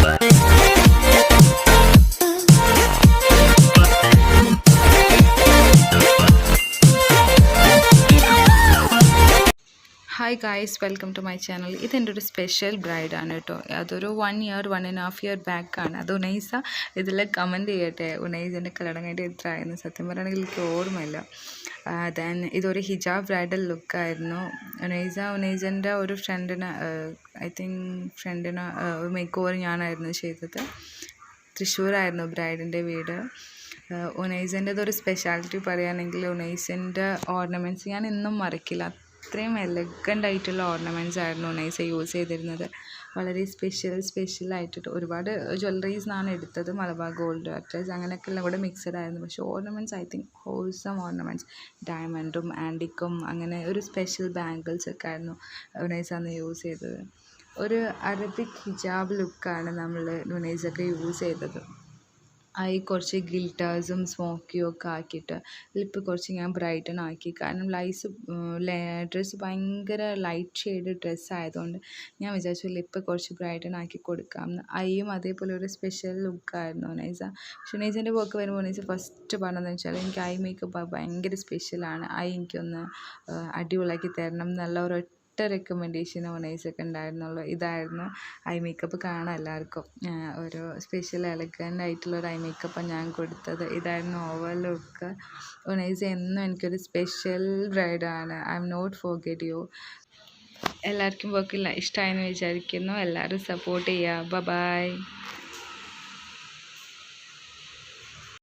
Hi guys, welcome to my channel. ഇതെൻ്റെ ഒരു special ബ്രൈഡാണ് കേട്ടോ. അതൊരു 1.5 ഇയർ ബാക്കാണ്. അത് ഉനൈസ ഇതിൽ കമൻറ്റ് ചെയ്യട്ടെ, ഉനൈസിൻ്റെ കല്യാണം കഴിഞ്ഞിട്ട് എത്ര ആയിരുന്നു. സത്യം പറയുകയാണെങ്കിൽ എനിക്ക് ഓർമ്മയില്ല. ദെൻ ഇതൊരു ഹിജാബ് ബ്രൈഡൽ ലുക്കായിരുന്നു. ഉനൈസിൻ്റെ ഒരു ഫ്രണ്ടിന് മേക്ക് ഓവർ ഞാനായിരുന്നു ചെയ്തത്. തൃശ്ശൂരായിരുന്നു ബ്രൈഡിൻ്റെ വീട്. ഉനൈസിൻ്റെതൊരു സ്പെഷ്യാലിറ്റി പറയുകയാണെങ്കിൽ ഉനൈസിൻ്റെ ഓർണമെൻറ്റ്സ് ഞാൻ ഇന്നും മറക്കില്ല. അത്രയും എലഗൻ്റ് ആയിട്ടുള്ള ഓർണമെൻറ്റ്സ് ആയിരുന്നു ഉനൈസ യൂസ് ചെയ്തിരുന്നത്. വളരെ സ്പെഷ്യലായിട്ടിട്ട് ഒരുപാട് ജ്വല്ലറീസിനാണ് എടുത്തത്. മലബാർ ഗോൾഡ് അറ്റേഴ്സ് അങ്ങനെയൊക്കെ എല്ലാം കൂടെ മിക്സഡ് ആയിരുന്നു. പക്ഷേ ഓർണമെൻറ്റ്സ് ഹോൾസം ഓർണമെൻറ്റ്സ്, ഡയമണ്ടും ആൻറ്റിക്കും അങ്ങനെ ഒരു സ്പെഷ്യൽ ബാംഗിൾസ് ഒക്കെ ആയിരുന്നു ഉനൈസ അന്ന് യൂസ് ചെയ്തത്. ഒരു അറബിക് ഹിജാബ് ലുക്കാണ് നമ്മൾ ഉനൈസൊക്കെ യൂസ് ചെയ്തത്. കുറച്ച് ഗിൽറ്റേഴ്സും സ്മോക്കിയും ഒക്കെ ആക്കിയിട്ട് ലിപ്പ് കുറച്ച് ഞാൻ ബ്രൈറ്റൻ ആക്കി. കാരണം ഡ്രസ്സ് ഭയങ്കര ലൈറ്റ് ഷെയ്ഡ് ഡ്രസ്സ് ആയതുകൊണ്ട് ഞാൻ വിചാരിച്ചു ലിപ്പ് കുറച്ച് ബ്രൈറ്റൻ ആക്കി കൊടുക്കാമെന്ന്. അതേപോലെ ഒരു സ്പെഷ്യൽ ലുക്കായിരുന്നു ഉനൈസ. പക്ഷേ ഉനൈസിൻ്റെ വർക്ക് വരുമ്പോൾ ഉനൈസ ഫസ്റ്റ് പറഞ്ഞതെന്ന് വെച്ചാൽ എനിക്ക് മേക്കപ്പ് ഭയങ്കര സ്പെഷ്യലാണ്, എനിക്കൊന്ന് അടിപൊളിയാക്കി തരണം എന്നുള്ള ഒരൊറ്റ റെക്കമെൻഡേഷൻ ഉനൈസൊക്കെ ഉണ്ടായിരുന്നുള്ളൂ. ഇതായിരുന്നു മേക്കപ്പ് കാണാൻ എല്ലാവർക്കും ഒരു സ്പെഷ്യൽ എലഗൻ്റ് ആയിട്ടുള്ള ഒരു മേക്കപ്പാണ് ഞാൻ കൊടുത്തത്. ഇതായിരുന്നു ഓവർ ലുക്ക്. ഉനൈസ എന്നും എനിക്കൊരു സ്പെഷ്യൽ ബ്രൈഡാണ്. I am not forget you. എല്ലാവർക്കും വർക്ക് ഇഷ്ടമായെന്ന് വിചാരിക്കുന്നു. എല്ലാവരും സപ്പോർട്ട് ചെയ്യുക. ബൈ.